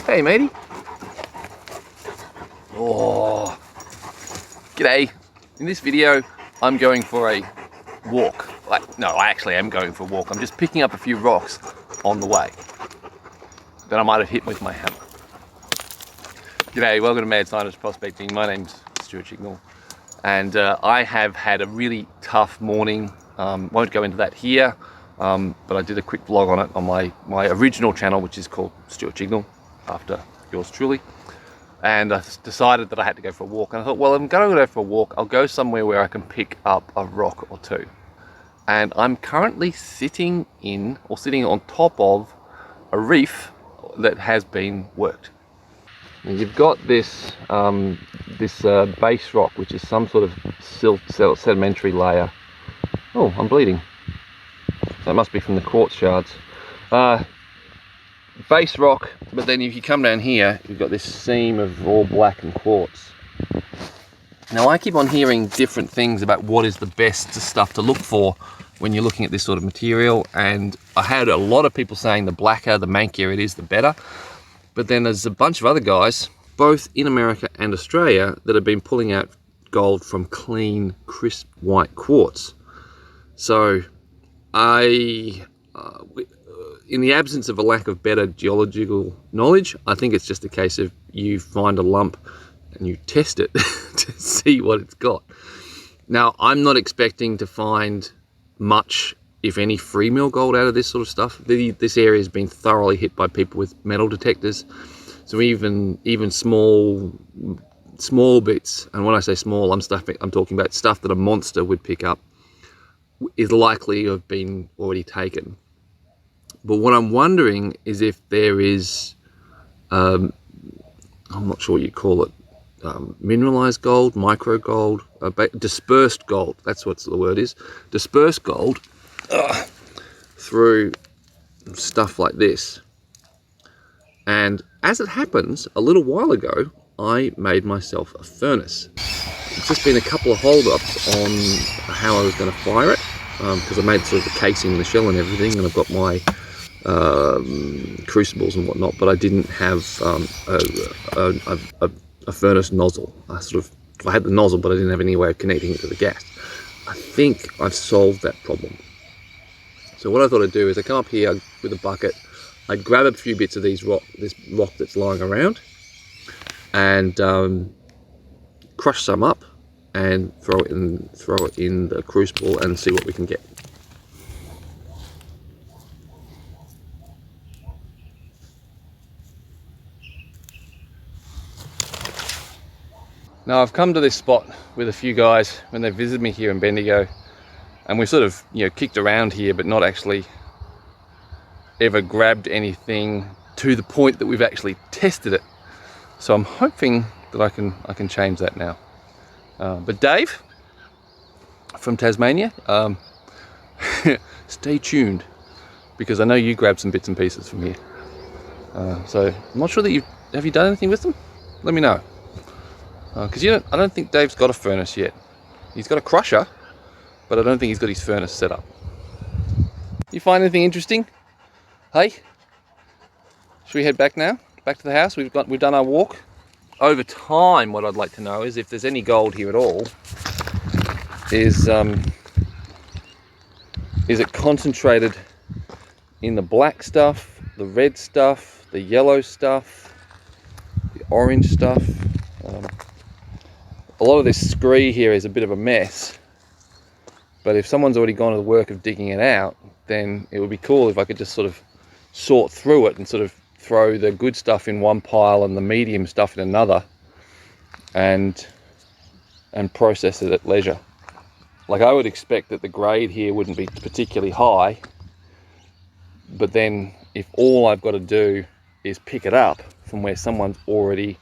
Hey matey. Oh, g'day. In this video, I'm going for a walk. No, I actually am going for a walk. I'm just picking up a few rocks on the way that I might have hit with my hammer. G'day, welcome to Mad Scientist Prospecting. My name's 𝗏𝘂𝗶𝗴 and I have had a really tough morning. Won't go into that here, but I did a quick vlog on it on my original channel, which is called 𝗏𝘂𝗶𝗴, after yours truly. And I decided that I had to go for a walk, and I thought, well, I'm going to go for a walk, I'll go somewhere where I can pick up a rock or two. And I'm currently sitting on top of a reef that has been worked. And you've got this base rock, which is some sort of silt sedimentary layer. Oh, I'm bleeding. That must be from the quartz shards. Base rock, but then if you come down here, you've got this seam of all black and quartz. Now I keep on hearing different things about what is the best stuff to look for when you're looking at this sort of material, and I had a lot of people saying the blacker, the mankier it is, the better. But then there's a bunch of other guys, both in America and Australia, that have been pulling out gold from clean, crisp white quartz. So in the absence of a lack of better geological knowledge, I think it's just a case of you find a lump and you test it to see what it's got. Now, I'm not expecting to find much, if any, free mill gold out of this sort of stuff. This area has been thoroughly hit by people with metal detectors. So even small bits, and when I say small, I'm talking about stuff that a monster would pick up, is likely to have been already taken. But what I'm wondering is if there is, I'm not sure what you call it, mineralized gold, micro gold, dispersed gold, that's what the word is, dispersed gold through stuff like this. And as it happens, a little while ago, I made myself a furnace. It's just been a couple of hold-ups on how I was going to fire it, because I made sort of the casing and the shell and everything, and I've got my crucibles and whatnot, but I didn't have a furnace nozzle. I had the nozzle, but I didn't have any way of connecting it to the gas. I think I've solved that problem. So what I thought I'd do is I come up here with a bucket, I'd grab a few bits of this rock that's lying around, and crush some up and throw it in the crucible and see what we can get. Now I've come to this spot with a few guys when they visited me here in Bendigo, and we sort of, kicked around here, but not actually ever grabbed anything to the point that we've actually tested it. So I'm hoping that I can change that now. But Dave from Tasmania, stay tuned, because I know you grabbed some bits and pieces from here. So I'm not sure that have you done anything with them? Let me know. Because I don't think Dave's got a furnace yet. He's got a crusher, but I don't think he's got his furnace set up. You find anything interesting? Hey, should we head back now? Back to the house? We've done our walk. Over time, what I'd like to know is if there's any gold here at all. Is it concentrated in the black stuff, the red stuff, the yellow stuff, the orange stuff? A lot of this scree here is a bit of a mess, but if someone's already gone to the work of digging it out, then it would be cool if I could just sort of sort through it and sort of throw the good stuff in one pile and the medium stuff in another, and process it at leisure. Like, I would expect that the grade here wouldn't be particularly high, but then if all I've got to do is pick it up from where someone's already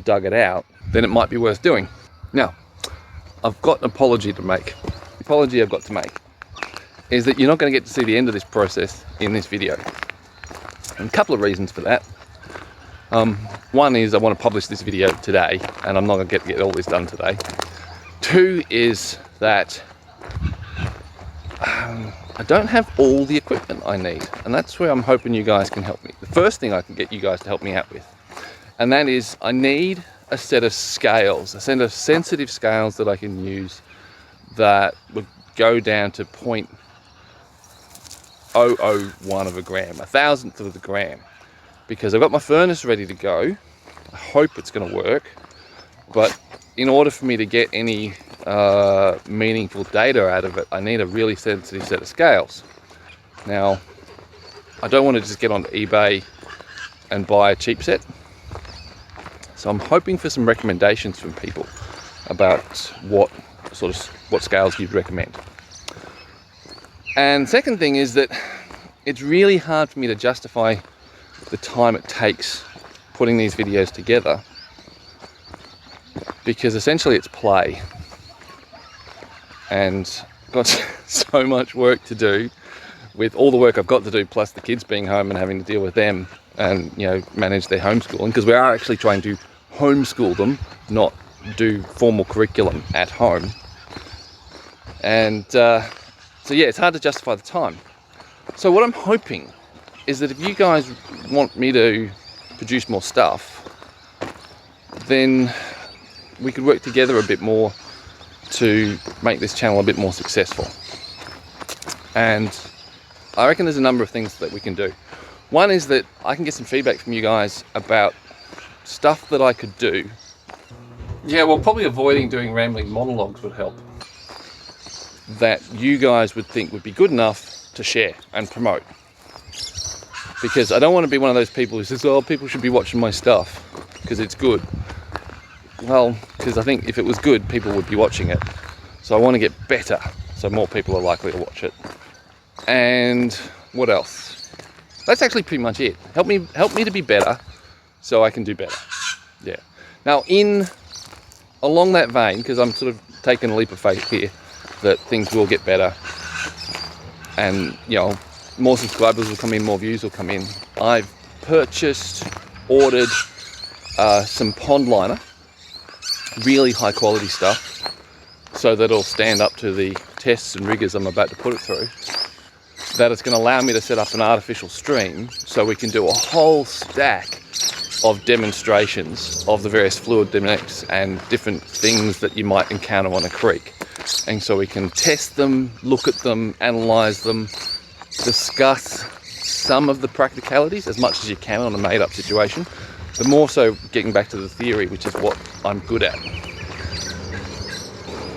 dug it out, then it might be worth doing. Now, I've got an apology to make. The apology I've got to make is that you're not going to get to see the end of this process in this video. And a couple of reasons for that. One is I want to publish this video today, and I'm not going to get all this done today. Two is that I don't have all the equipment I need, and that's where I'm hoping you guys can help me. The first thing I can get you guys to help me out with, and that is I need a set of scales, a set of sensitive scales that I can use that would go down to 0.001 of a gram, 1,000th of a gram, because I've got my furnace ready to go. I hope it's going to work, but in order for me to get any meaningful data out of it, I need a really sensitive set of scales. Now, I don't want to just get onto eBay and buy a cheap set, so I'm hoping for some recommendations from people about what scales you'd recommend. And second thing is that it's really hard for me to justify the time it takes putting these videos together, because essentially it's play, and I've got so much work to do with all the work I've got to do, plus the kids being home and having to deal with them and, you know, manage their homeschooling, because we are actually trying to homeschool them, not do formal curriculum at home. And so yeah, it's hard to justify the time. So what I'm hoping is that if you guys want me to produce more stuff, then we could work together a bit more to make this channel a bit more successful. And I reckon there's a number of things that we can do. One is that I can get some feedback from you guys about stuff that I could do. Yeah, well, probably avoiding doing rambling monologues would help, that you guys would think would be good enough to share and promote. Because I don't want to be one of those people who says, oh, people should be watching my stuff because it's good. Well, because I think if it was good, people would be watching it. So I want to get better, so more people are likely to watch it. And what else? That's actually pretty much it. Help me to be better so I can do better. Yeah. Now, along that vein, because I'm sort of taking a leap of faith here that things will get better, and, you know, more subscribers will come in, more views will come in. I've ordered some pond liner, really high quality stuff, so that it'll stand up to the tests and rigors I'm about to put it through. That it's going to allow me to set up an artificial stream, so we can do a whole stack of demonstrations of the various fluid dynamics and different things that you might encounter on a creek. And so we can test them, look at them, analyze them, discuss some of the practicalities as much as you can on a made-up situation, but more so getting back to the theory, which is what I'm good at.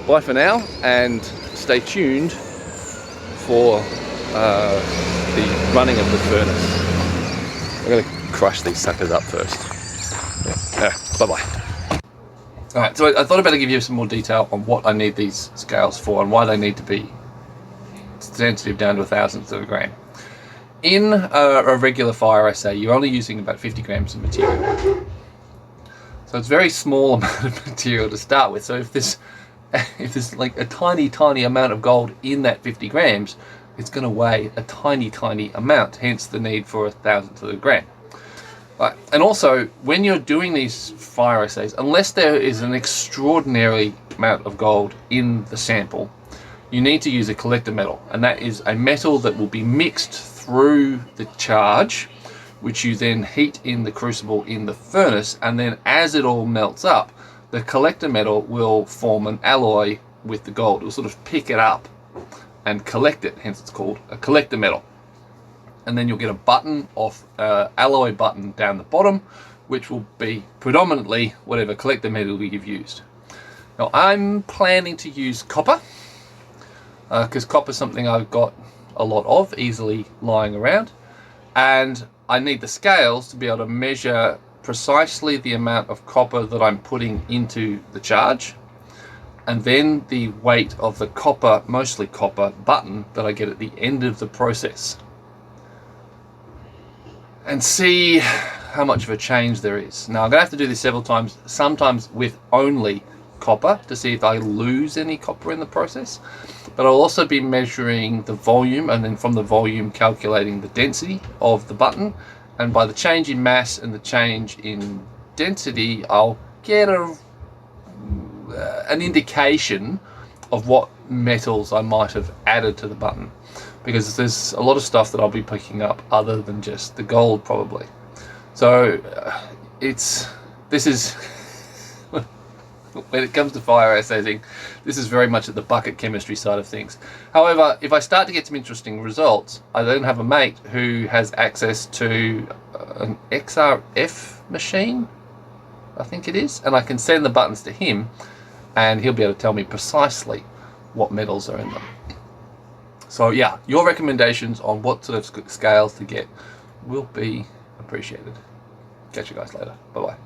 Bye for now, and stay tuned for the running of the furnace. I'm going to crush these suckers up first. Yeah. Bye-bye. Alright, so I thought I'd better give you some more detail on what I need these scales for and why they need to be sensitive down to 1,000th of a gram. In a regular fire assay, you're only using about 50 grams of material. So it's a very small amount of material to start with. So if there's like a tiny amount of gold in that 50 grams, it's going to weigh a tiny amount, hence the need for 1,000th of a gram. Right. And also, when you're doing these fire assays, unless there is an extraordinary amount of gold in the sample, you need to use a collector metal, and that is a metal that will be mixed through the charge, which you then heat in the crucible in the furnace, and then as it all melts up, the collector metal will form an alloy with the gold. It will sort of pick it up and collect it, hence it's called a collector metal. And then you'll get a button of alloy button down the bottom, which will be predominantly whatever collector metal you've used. Now I'm planning to use copper, because copper is something I've got a lot of, easily lying around, and I need the scales to be able to measure precisely the amount of copper that I'm putting into the charge, and then the weight of the copper, mostly copper, button that I get at the end of the process, and see how much of a change there is. Now I'm going to have to do this several times, sometimes with only copper, to see if I lose any copper in the process, but I'll also be measuring the volume, and then from the volume calculating the density of the button, and by the change in mass and the change in density, I'll get an indication of what metals I might have added to the button, because there's a lot of stuff that I'll be picking up other than just the gold probably. So this is when it comes to fire assaying, this is very much at the bucket chemistry side of things. However, if I start to get some interesting results, I then have a mate who has access to an XRF machine, I think it is, and I can send the buttons to him and he'll be able to tell me precisely what metals are in them. So yeah, your recommendations on what sort of scales to get will be appreciated. Catch you guys later. Bye bye.